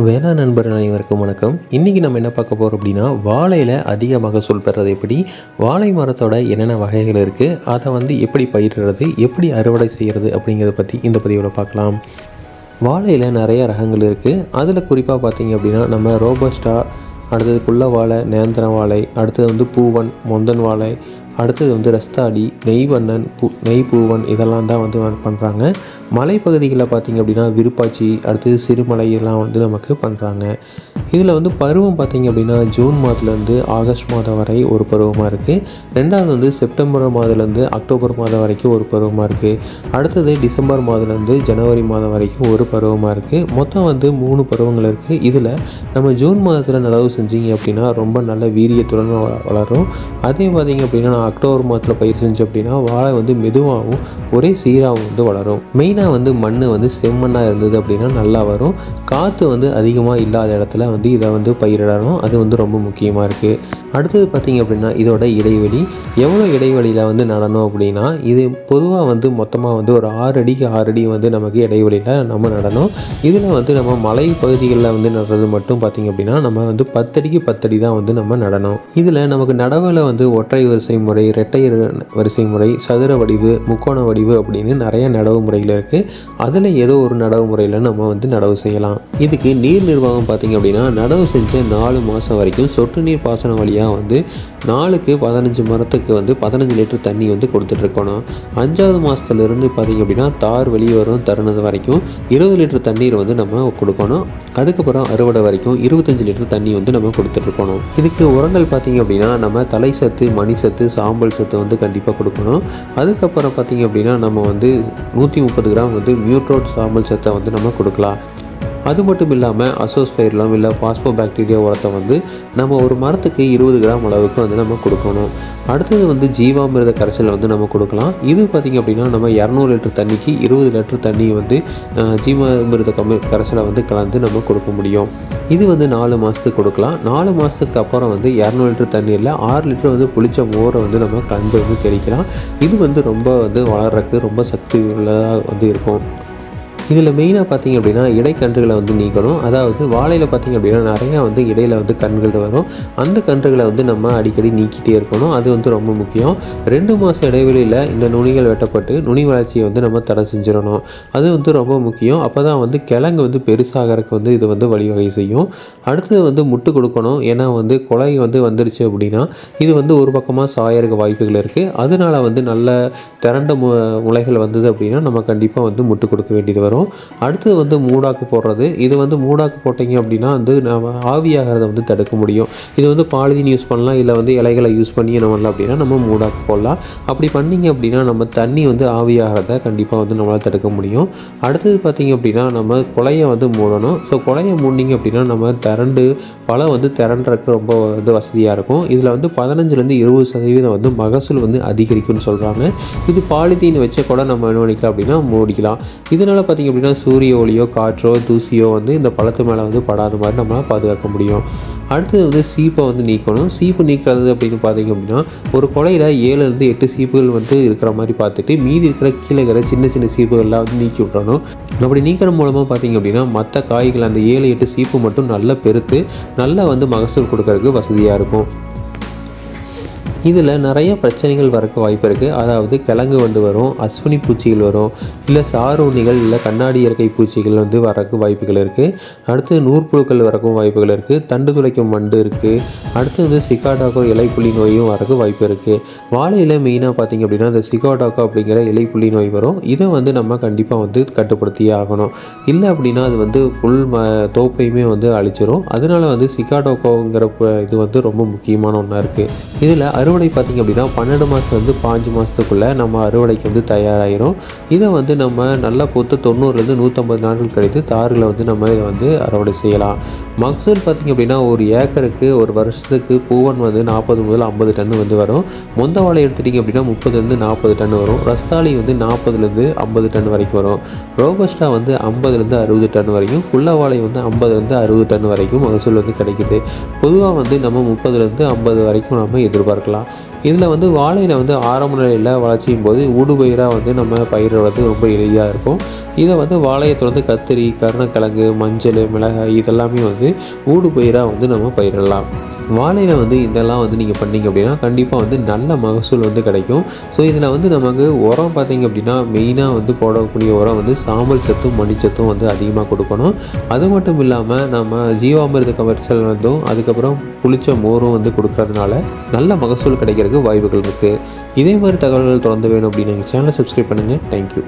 வேளாண் நண்பர்கள் அனைவருக்கும் வணக்கம். இன்றைக்கி நம்ம என்ன பார்க்க போகிறோம் அப்படின்னா, வாழையில் அதிக மகசூல் பெறுறது எப்படி, வாழை மரத்தோட என்னென்ன வகைகள் இருக்குது, அதை எப்படி பயிரிடுறது, எப்படி அறுவடை செய்கிறது அப்படிங்கிறத பற்றி இந்த பதிவில் பார்க்கலாம். வாழையில் நிறைய ரகங்கள் இருக்குது. அதில் குறிப்பாக பார்த்திங்க அப்படின்னா நம்ம ரோபஸ்டா, அடுத்தது குள்ள வாழை, நேந்திரம் வாழை, அடுத்தது பூவன், மொந்தன் வாழை, அடுத்தது ரஸ்தாடி, நெய்வண்ணன், நெய் பூவன் இதெல்லாம் தான் பண்ணுறாங்க. மலைப்பகுதிகளில் பார்த்திங்க அப்படின்னா விருப்பாச்சி, அடுத்தது சிறுமலை எல்லாம் நமக்கு பண்ணுறாங்க. இதில் பருவம் பார்த்திங்க அப்படின்னா ஜூன் மாதத்துலேருந்து ஆகஸ்ட் மாதம் வரை ஒரு பருவமாக இருக்குது. ரெண்டாவது செப்டம்பர் மாதத்துலேருந்து அக்டோபர் மாதம் வரைக்கும் ஒரு பருவமாக இருக்குது. அடுத்தது டிசம்பர் மாதத்துலேருந்து ஜனவரி மாதம் வரைக்கும் ஒரு பருவமாக இருக்குது. மொத்தம் 3 பருவங்கள் இருக்குது. இதில் நம்ம ஜூன் மாதத்தில் நடவு செஞ்சிங்க அப்படின்னா ரொம்ப நல்ல வீரியத்துடன் வளரும். அதே பார்த்திங்க அப்படின்னா அக்டோபர் மாதத்தில் பயிர் செஞ்சோம் அப்படின்னா வாழை மெதுவாகவும் ஒரே சீராகவும் வளரும். மெயினாக மண் செம்மண்ணாக இருந்தது அப்படின்னா நல்லா வரும். காற்று அதிகமாக இல்லாத இடத்துல இதை பயிரிடணும். அது ரொம்ப முக்கியமாக இருக்குது. அடுத்தது பார்த்திங்க அப்படின்னா இதோட இடைவெளி எவ்வளோ இடைவெளியில் நடணும் அப்படின்னா, இது பொதுவாக மொத்தமாக ஒரு 6 அடிக்கு 6 அடி நமக்கு இடைவெளியில் நம்ம நடணும். இதில் நம்ம மலை பகுதிகளில் நடுறது மட்டும் பார்த்திங்க அப்படின்னா நம்ம 10 அடிக்கு 10 அடி தான் நம்ம நடணும். இதில் நமக்கு நடவில் ஒற்றை வரிசை முறை, இரட்டை வரிசை முறை, சதுர வடிவு, முக்கோண வடிவு அப்படின்னு நிறைய நடவு முறைகள் இருக்குது. அதில் ஏதோ ஒரு நடவு முறையில் நம்ம நடவு செய்யலாம். இதுக்கு நீர் நிர்வாகம் பார்த்திங்க அப்படின்னா நடவு செஞ்ச 4 மாதம் வரைக்கும் சொட்டு நீர் பாசன வழியாக நாளுக்கு 15 மரத்துக்கு 15 லிட்டர் தண்ணி கொடுத்துட்ருக்கணும். 5வது மாதத்துலேருந்து பார்த்திங்க அப்படின்னா தார் வெளியே வரும் தருணது வரைக்கும் 20 லிட்டர் தண்ணீர் நம்ம கொடுக்கணும். அதுக்கப்புறம் அறுவடை வரைக்கும் 25 லிட்டர் தண்ணி நம்ம கொடுத்துட்ருக்கணும். இதுக்கு உரங்கள் பார்த்திங்க அப்படின்னா நம்ம தலை சத்து, மணி சத்து, சாம்பல் சத்து கண்டிப்பாக கொடுக்கணும். அதுக்கப்புறம் பார்த்திங்க அப்படின்னா நம்ம 130 கிராம் மியூட்ரோட் சாம்பல் சத்தை நம்ம கொடுக்கலாம். அது மட்டும் இல்லாமல் அசோஸ்பைர்லம் இல்லை பாஸ்போ பாக்டீரியா உரத்தை நம்ம ஒரு மரத்துக்கு 20 கிராம் அளவுக்கு நம்ம கொடுக்கணும். அடுத்தது ஜீவாமிர்த கரைசல் நம்ம கொடுக்கலாம். இது பார்த்திங்க அப்படின்னா நம்ம 200 லிட்டர் தண்ணிக்கு 20 லிட்டர் தண்ணி ஜீவாமிர்த கரைசலை கலந்து நம்ம கொடுக்க முடியும். இது 4 மாதத்துக்கு கொடுக்கலாம். 4 மாதத்துக்கு அப்புறம் 200 லிட்டர் தண்ணீரில் 6 லிட்டர் புளிச்ச மோரை நம்ம கலந்து தெளிக்கலாம். இது ரொம்ப வளர்றதுக்கு ரொம்ப சக்தி உள்ளதாக இருக்கும். இதில் மெயினாக பார்த்திங்க அப்படின்னா இடைக்கன்றுகளை நீக்கணும். அதாவது வாழையில் பார்த்திங்க அப்படின்னா நிறையா இடையில கன்றுகள் வரும். அந்த கன்றுகளை நம்ம அடிக்கடி நீக்கிட்டே இருக்கணும். அது ரொம்ப முக்கியம். 2 மாதம் இடைவெளியில் இந்த நுனிகள் வெட்டப்பட்டு நுனி வளர்ச்சியை நம்ம தடை செஞ்சிடணும். அது ரொம்ப முக்கியம். அப்போ தான் கிழங்கு பெருசாகிறதுக்கு இது வழிவகை செய்யும். அடுத்தது முட்டு கொடுக்கணும். ஏன்னா குலை வந்துருச்சு அப்படின்னா இது ஒரு பக்கமாக சாயறதுக்கு வாய்ப்புகள் இருக்குது. அதனால் நல்ல திரண்ட முளைகள் வந்தது அப்படின்னா நம்ம கண்டிப்பாக முட்டு கொடுக்க வேண்டியது வரும். அடுத்தது மூடாக்கு போடுறது. இது மூடாக்கு போட்டிங்க அப்படின்னா நம்ம ஆவியாகிறத தடுக்க முடியும். இது பாலிதீன் யூஸ் பண்ணலாம், இல்லை இலைகளை யூஸ் பண்ணி நம்ம அப்படின்னா நம்ம மூடாக்கு போடலாம். அப்படி பண்ணிங்க அப்படின்னா நம்ம தண்ணி ஆவியாகிறத கண்டிப்பாக நம்மளால் தடுக்க முடியும். அடுத்தது பார்த்திங்க அப்படின்னா நம்ம குலையை மூடணும். ஸோ குலையை மூடிங்க அப்படின்னா நம்ம பழம் திரண்டுறதுக்கு ரொம்ப வசதியாக இருக்கும். இதில் 15லேருந்து 20% மகசூல் அதிகரிக்கும்னு சொல்கிறாங்க. இது பாலிதீன் வச்ச கூட நம்ம என்ன பண்ணிக்கலாம் அப்படின்னா மூடிக்கலாம். இதனால் பார்த்திங்க அப்படின்னா சூரிய ஒளியோ காற்றோ தூசியோ இந்த பழத்து மேலே படாத மாதிரி நம்மளால் பாதுகாக்க முடியும். அடுத்தது சீப்பை நீக்கணும். சீப்பு நீக்கிறது அப்படின்னு பார்த்திங்க அப்படின்னா ஒரு கொலையில் 7லேருந்து 8 சீப்புகள் இருக்கிற மாதிரி பார்த்துட்டு மீதி இருக்கிற கீழே இருக்கிற சின்ன சின்ன சீப்புகள்லாம் நீக்கி விட்டுறணும். அப்படி நீக்கிற மூலமாக பார்த்திங்க அப்படின்னா மற்ற காய்கள் அந்த 7-8 சீப்பு மட்டும் நல்லா பெருத்து நல்லா மகசூல் கொடுக்கறதுக்கு வசதியாக இருக்கும். இதில் நிறைய பிரச்சனைகள் வரக்கு வாய்ப்பு இருக்குது. அதாவது கிழங்கு வரும், அஸ்வினி பூச்சிகள் வரும், இல்லை சாரூணிகள், இல்லை கண்ணாடி இறக்கை பூச்சிகள் வரக்கு வாய்ப்புகள் இருக்குது. அடுத்து நூற்புழுக்கள் வரக்கும் வாய்ப்புகள் இருக்குது. தண்டு துளைக்கும் வண்டு இருக்குது. அடுத்து சிகாடாக்கோ இலைப்புள்ளி நோயும் வரக்கு வாய்ப்பு இருக்குது. வாழையில் மெயினாக பார்த்திங்க அப்படின்னா இந்த சிகாடாக்கோ அப்படிங்கிற இலைப்புள்ளி நோய் வரும். இதை நம்ம கண்டிப்பாக கட்டுப்படுத்தியே ஆகணும். இல்லை அப்படின்னா அது ஃபுல் தோப்பையுமே அழிச்சிரும். அதனால் சிகாடாக்கோங்கிற இது ரொம்ப முக்கியமான ஒன்றா இருக்குது. இதில் அறுவடை பார்த்திங்க அப்படின்னா 12 மாதத்துலேருந்து 5 மாதத்துக்குள்ளே நம்ம அறுவடைக்கு தயாராகிடும். இதை நம்ம நல்லா பூத்து 90லேருந்து 150 நாட்கள் கழித்து தார்களை நம்ம இதை அறுவடை செய்யலாம். மகசூல் பார்த்திங்க அப்படின்னா ஒரு ஏக்கருக்கு ஒரு வருஷத்துக்கு பூவன் 40 முதல் 50 டன் வரும். மொந்த வாழை எடுத்துட்டிங்க அப்படின்னா 30லேருந்து 40 டன் வரும். ரஸ்தாளி 40லேருந்து 50 டன் வரைக்கும் வரும். ரோபஸ்டா 50லேருந்து 60 டன் வரைக்கும், குள்ள வாழை 50லேருந்து 60 டன் வரைக்கும் மகசூல் கிடைக்குது. பொதுவாக நம்ம 30லேருந்து 50 வரைக்கும் நம்ம எதிர்பார்க்கலாம். பயிரிடலாம். இதில் வந்து வாழையில் வந்து ஆரம்ப நிலையில் வளர்ச்சியும் போது ஊடுபயிராக வந்து நம்ம பயிரிடுறது ரொம்ப எளிதாக இருக்கும். இதை வந்து வாழையை தொடர்ந்து கத்திரி, கருணக்கிழங்கு, மஞ்சள், மிளகாய் இதெல்லாமே வந்து ஊடுபயிராக வந்து நம்ம பயிரிடலாம். வாழையில் வந்து இதெல்லாம் வந்து நீங்கள் பண்ணீங்க அப்படின்னா கண்டிப்பாக வந்து நல்ல மகசூல் வந்து கிடைக்கும். ஸோ இதில் வந்து நமக்கு உரம் பார்த்தீங்க அப்படின்னா மெயினாக வந்து போடக்கூடிய உரம் வந்து சாம்பல் சத்தும் மணிச்சத்தும் வந்து அதிகமாக கொடுக்கணும். அது மட்டும் இல்லாமல் நம்ம ஜீவாமிர்த கரைசல் வந்தும் அதுக்கப்புறம் புளிச்ச மோரும் வந்து கொடுக்கறதுனால நல்ல மகசூல் கிடைக்கிறதுக்கு வாய்ப்புகள் இருக்குது. இதே மாதிரி தகவல்கள் தொடர்ந்து வேணும் அப்படின்னு எங்கள் சேனலை சப்ஸ்கிரைப் பண்ணுங்கள். தேங்க்யூ.